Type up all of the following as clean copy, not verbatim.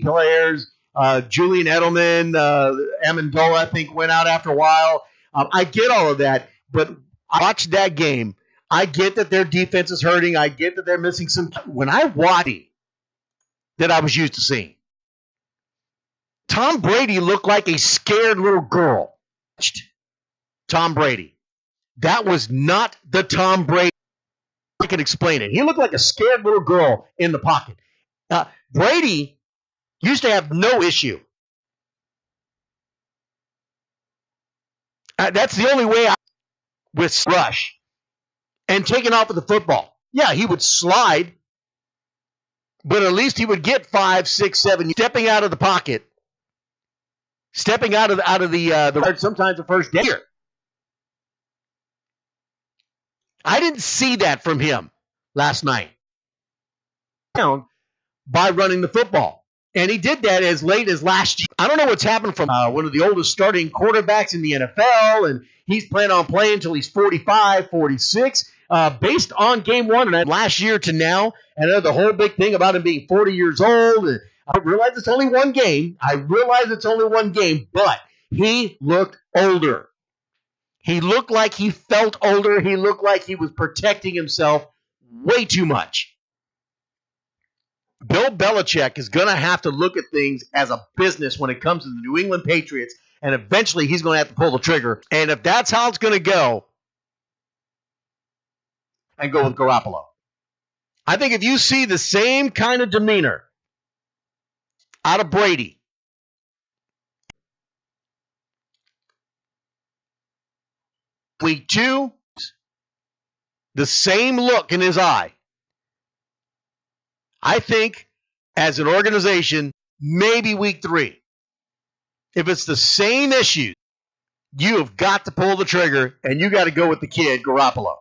players. Julian Edelman, Amendola, I think, went out after a while. I get all of that, but I watched that game. I get that their defense is hurting. I get that they're missing some. When I watched that I was used to seeing, Tom Brady looked like a scared little girl. Tom Brady. That was not the Tom Brady. I can explain it. He looked like a scared little girl in the pocket. Brady used to have no issue. That's the only way with rush and taking off with the football. Yeah, he would slide, but at least he would get 5, 6, 7 stepping out of the pocket, stepping out of the sometimes the first day. I didn't see that from him last night. By running the football. And he did that as late as last year. I don't know what's happened from one of the oldest starting quarterbacks in the NFL, and he's planning on playing until he's 45, 46. Based on game one and last year to now, and the whole big thing about him being 40 years old. And I realize it's only one game. But he looked older. He looked like he felt older. He looked like he was protecting himself way too much. Bill Belichick is going to have to look at things as a business when it comes to the New England Patriots, and eventually he's going to have to pull the trigger. And if that's how it's going to go, and go with Garoppolo. I think if you see the same kind of demeanor out of Brady, week 2, the same look in his eye, I think as an organization, maybe week 3, if it's the same issue, you have got to pull the trigger and you got to go with the kid, Garoppolo.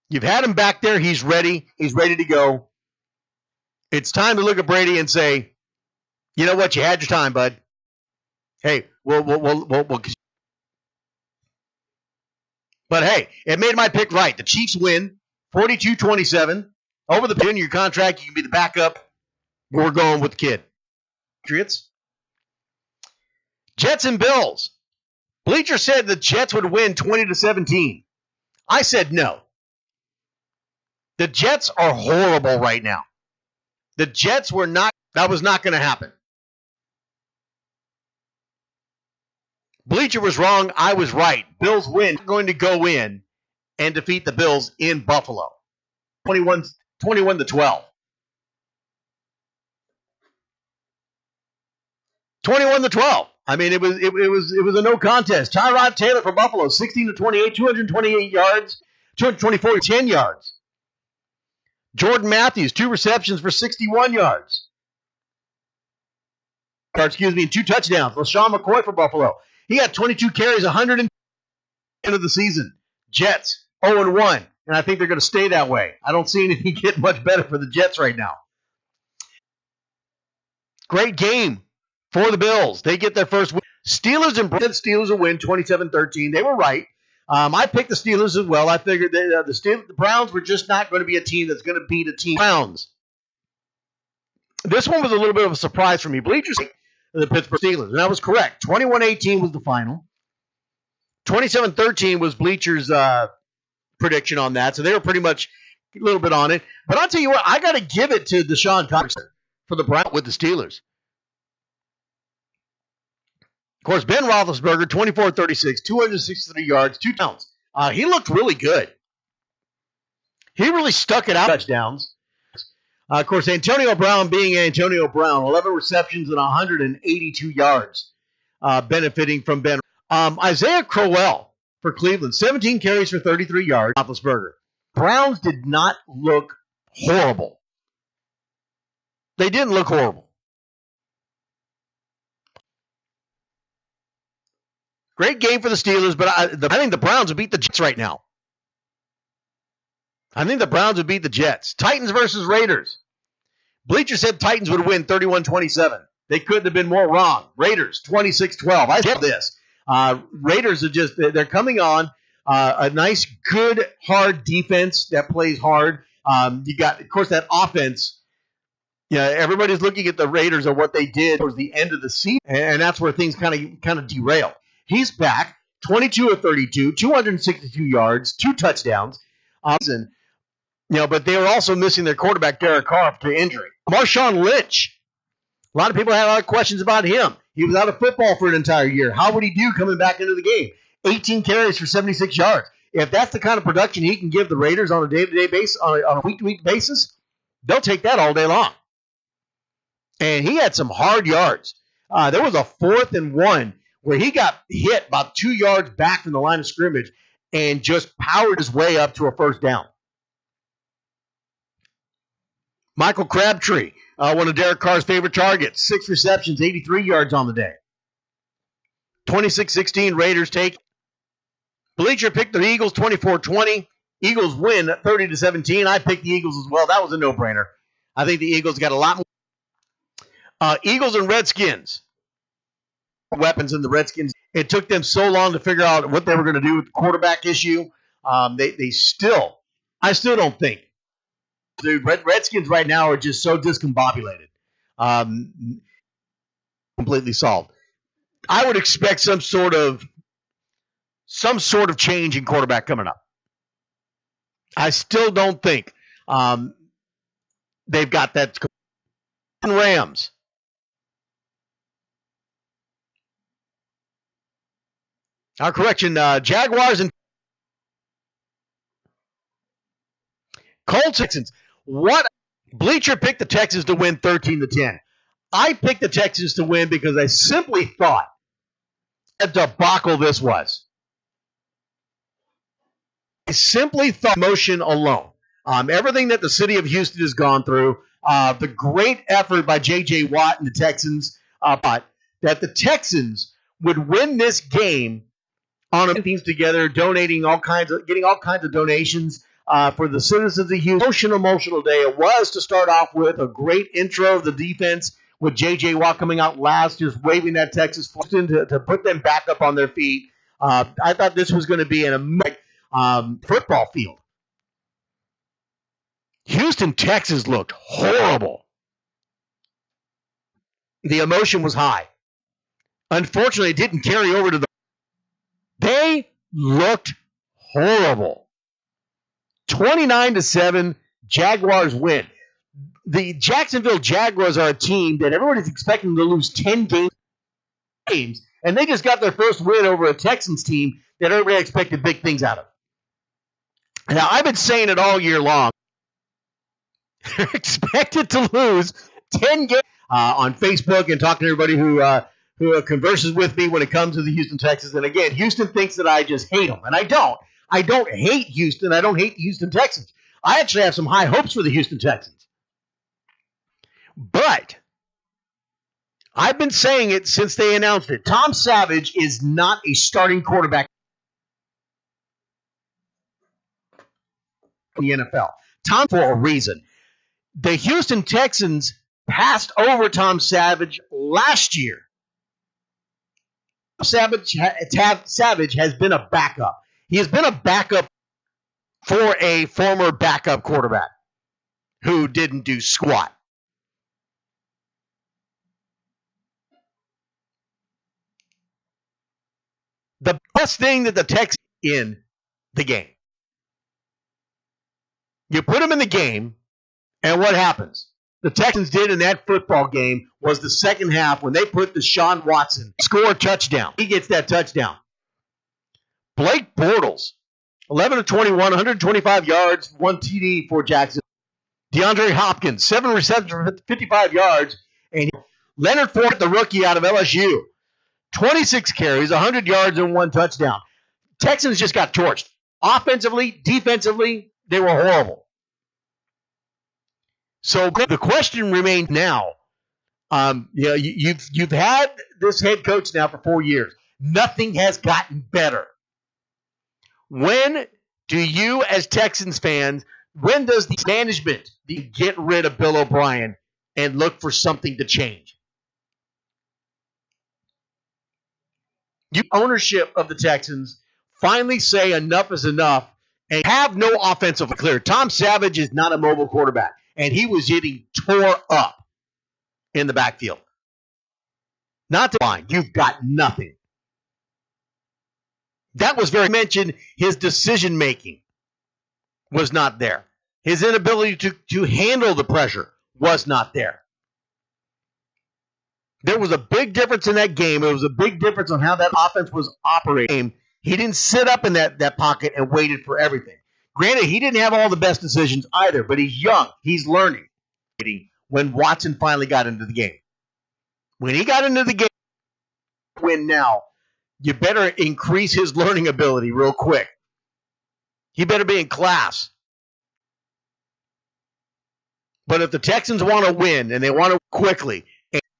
You've had him back there. He's ready. He's ready to go. It's time to look at Brady and say, you know what? You had your time, bud. Hey, we'll. But hey, it made my pick right. The Chiefs win 42-27. Over the end of your contract, you can be the backup. We're going with the kid. Patriots. Jets and Bills. Bleacher said the Jets would win 20-17. I said no. The Jets are horrible right now. The Jets were not, that was not going to happen. Bleacher was wrong. I was right. Bills win. Going to go in and defeat the Bills in Buffalo. 21-12. 21-12. I mean, it was a no contest. Tyrod Taylor for Buffalo, 16-28, 228 yards, 224, 10 yards. Jordan Matthews, 2 receptions for 61 yards. And 2 touchdowns. LaShawn McCoy for Buffalo. He had 22 carries, 100 end of the season. Jets, 0-1. And I think they're going to stay that way. I don't see anything get much better for the Jets right now. Great game for the Bills. They get their first win. Steelers will win 27-13. They were right. I picked the Steelers as well. I figured the Browns were just not going to be a team that's going to beat a team. Browns. This one was a little bit of a surprise for me. Bleachers the Pittsburgh Steelers, and that was correct. 21-18 was the final. 27-13 was Bleacher's prediction on that, so they were pretty much a little bit on it. But I'll tell you what, I got to give it to Deshaun Watson for the Browns with the Steelers. Of course, Ben Roethlisberger, 24-36, 263 yards, 2 touchdowns. He looked really good. He really stuck it out. Touchdowns. Of course, Antonio Brown being Antonio Brown, 11 receptions and 182 yards, benefiting from Ben. Isaiah Crowell for Cleveland, 17 carries for 33 yards. Roethlisberger. Browns did not look horrible. They didn't look horrible. Great game for the Steelers, but I think the Browns would beat the Jets right now. I think the Browns would beat the Jets. Titans versus Raiders. Bleacher said Titans would win 31-27. They couldn't have been more wrong. Raiders, 26-12. I said this. Raiders are they're coming on a nice, good, hard defense that plays hard. You got, of course, that offense Yeah, everybody's looking at the Raiders and what they did towards the end of the season, and that's where things kind of derail. He's back, 22 of 32, 262 yards, 2 touchdowns. But they were also missing their quarterback, Derek Carr, to injury. Marshawn Lynch, a lot of people had a lot of questions about him. He was out of football for an entire year. How would he do coming back into the game? 18 carries for 76 yards. If that's the kind of production he can give the Raiders on a day-to-day basis, on a week-to-week basis, they'll take that all day long. And he had some hard yards. There was a 4th and 1 where he got hit about 2 yards back from the line of scrimmage and just powered his way up to a first down. Michael Crabtree, one of Derek Carr's favorite targets, 6 receptions, 83 yards on the day. 26-16, Raiders take. Bleacher picked the Eagles 24-20. Eagles win 30-17. I picked the Eagles as well. That was a no-brainer. I think the Eagles got a lot more. Eagles and Redskins. Weapons in the Redskins. It took them so long to figure out what they were going to do with the quarterback issue. I still don't think. The Redskins right now are just so discombobulated. Completely solved. I would expect some sort of change in quarterback coming up. I still don't think they've got that. Rams. Our correction, Jaguars and Colts. Texans. What? Bleacher picked the Texans to win 13-10. I picked the Texans to win because I simply thought a debacle this was. I simply thought motion alone. Everything that the city of Houston has gone through, the great effort by J.J. Watt and the Texans, but that the Texans would win this game on teams together, getting all kinds of donations for the citizens of Houston. Emotional day it was to start off with. A great intro of the defense with J.J. Watt coming out last, just waving that Texas flag to put them back up on their feet. I thought this was going to be an amazing football field. Houston, Texas looked horrible. The emotion was high. Unfortunately, it didn't carry over to the. They looked horrible. 29-7, Jaguars win. The Jacksonville Jaguars are a team that everybody's expecting to lose 10 games, and they just got their first win over a Texans team that everybody expected big things out of. Now, I've been saying it all year long. They're expected to lose 10 games on Facebook and talking to everybody who converses with me when it comes to the Houston Texans. And again, Houston thinks that I just hate them, and I don't. I don't hate Houston. I don't hate the Houston Texans. I actually have some high hopes for the Houston Texans. But I've been saying it since they announced it. Tom Savage is not a starting quarterback in the NFL. Tom, for a reason. The Houston Texans passed over Tom Savage last year. Savage has been a backup. He has been a backup for a former backup quarterback who didn't do squat. The best thing that the Texans in the game. You put them in the game, and what happens? The Texans did in that football game was the second half when they put Deshaun Watson, score a touchdown. He gets that touchdown. Blake Bortles, 11 of 21, 125 yards, 1 TD for Jackson. DeAndre Hopkins, 7 receptions for 55 yards. And Leonard Fournette, the rookie out of LSU, 26 carries, 100 yards, and 1 touchdown. Texans just got torched. Offensively, defensively, they were horrible. So the question remains now. You've had this head coach now for 4 years. Nothing has gotten better. When do you, as Texans fans, when does the management get rid of Bill O'Brien and look for something to change? You ownership of the Texans finally say enough is enough and have no offensive clear. Tom Savage is not a mobile quarterback, and he was getting tore up. in the backfield. Not to line. You've got nothing. That was very mentioned. His decision making was not there. His inability to handle the pressure was not there. There was a big difference in that game. It was a big difference on how that offense was operating. He didn't sit up in that pocket and waited for everything. Granted, he didn't have all the best decisions either, but he's young. He's learning. When Watson finally got into the game. When he got into the game, win now, you better increase his learning ability real quick. He better be in class. But if the Texans want to win, and they want to quickly,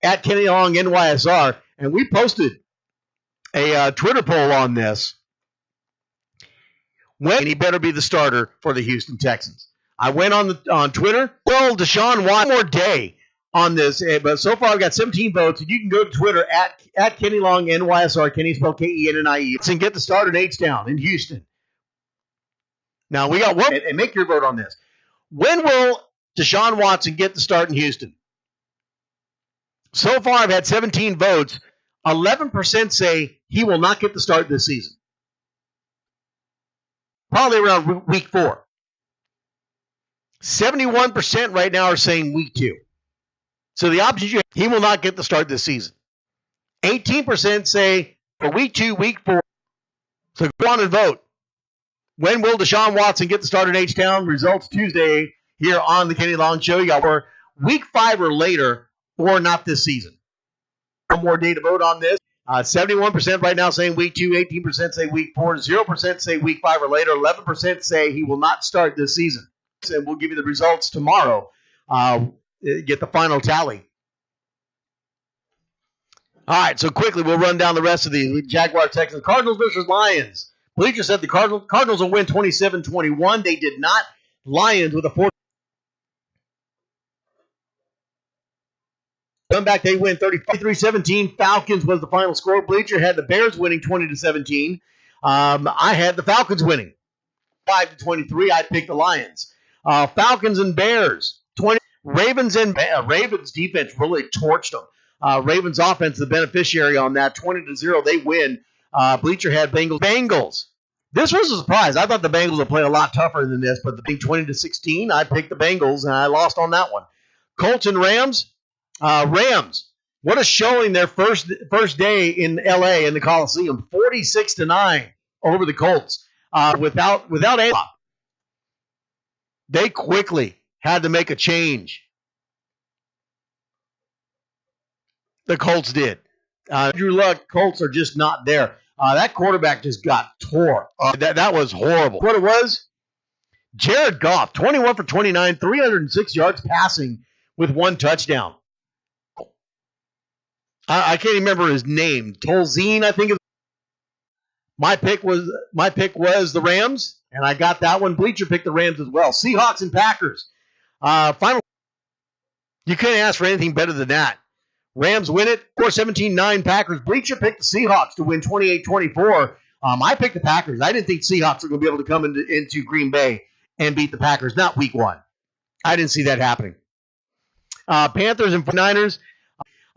at Kennie Long NYSR, and we posted a Twitter poll on this, when he better be the starter for the Houston Texans. I went on Twitter. Well, Deshaun Watson, one more day on this, but so far I've got 17 votes, and you can go to Twitter at Kennie Long NYSR, Kenny spelled Kennie, and get the start at H-Town in Houston. Now we got one, and make your vote on this. When will Deshaun Watson get the start in Houston? So far I've had 17 votes. 11% say he will not get the start this season. Probably around week 4. 71% right now are saying week 2. So the options you have, he will not get the start this season. 18% say for week 2, week 4. So go on and vote. When will Deshaun Watson get the start in H-Town? Results Tuesday here on the Kennie Long Show. You got for week 5 or later, or not this season. One more day to vote on this. 71% right now saying week 2, 18% say week 4, 0% say week 5 or later, 11% say he will not start this season. And we'll give you the results tomorrow. Get the final tally. All right, so quickly we'll run down the rest of these. Jaguars, Texans, Cardinals versus Lions. Bleacher said the Cardinals will win 27-21. They did not. Lions with a 4. Come back, they win 33-17. Falcons was the final score. Bleacher had the Bears winning 20-17. I had the Falcons winning 5-23. I picked the Lions. Falcons and Bears 20. Ravens defense really torched them. Ravens offense the beneficiary on that 20-0. They win. Bleacher had Bengals. This was a surprise. I thought the Bengals would play a lot tougher than this, but the big 20-16. I picked the Bengals and I lost on that one. Colts and Rams. Rams, what a showing their first day in L.A. in the Coliseum, 46-9 over the Colts. Without a they quickly had to make a change. The Colts did. Andrew Luck, Colts are just not there. That quarterback just got tore. That was horrible. What it was? Jared Goff, 21 for 29, 306 yards passing with 1 touchdown. I can't remember his name. Tolzien, I think. My pick was the Rams, and I got that one. Bleacher picked the Rams as well. Seahawks and Packers. Final. You couldn't ask for anything better than that. Rams win it, 17-9 Packers. Bleacher picked the Seahawks to win 28-24. I picked the Packers. I didn't think Seahawks were going to be able to come into Green Bay and beat the Packers. Not week 1. I didn't see that happening. Panthers and 49ers.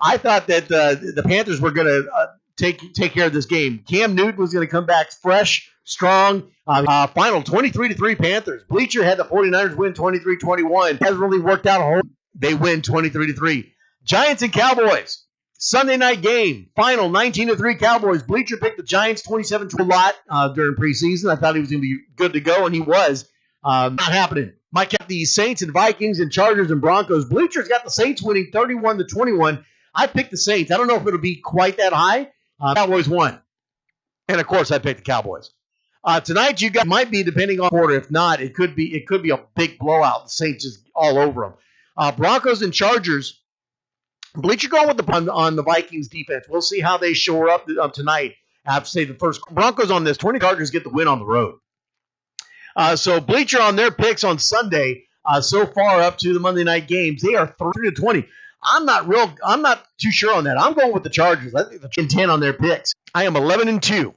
I thought that the Panthers were going to take care of this game. Cam Newton was going to come back fresh, strong. Final 23-3 Panthers. Bleacher had the 49ers win 23-21. Hasn't really worked out a whole. They win 23-3. Giants and Cowboys. Sunday night game. Final 19-3 Cowboys. Bleacher picked the Giants 27-2 a lot during preseason. I thought he was going to be good to go, and he was. Not happening. Mike kept the Saints and Vikings and Chargers and Broncos. Bleacher's got the Saints winning 31-21. I picked the Saints. I don't know if it'll be quite that high. Cowboys won. And, of course, I picked the Cowboys. Tonight, you guys might be, depending on quarter. If not, it could be a big blowout. The Saints is all over them. Broncos and Chargers. Bleacher going with on the Vikings defense. We'll see how they show up tonight. I have to say the first Broncos on this. 20 Chargers get the win on the road. So Bleacher on their picks on Sunday. So far up to the Monday night games, they are 3-20. I'm not too sure on that. I'm going with the Chargers. I think they're 10 on their picks. I am 11-2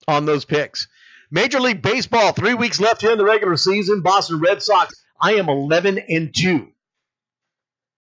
on those picks. Major League Baseball, 3 weeks left here in the regular season. Boston Red Sox. I am 11-2.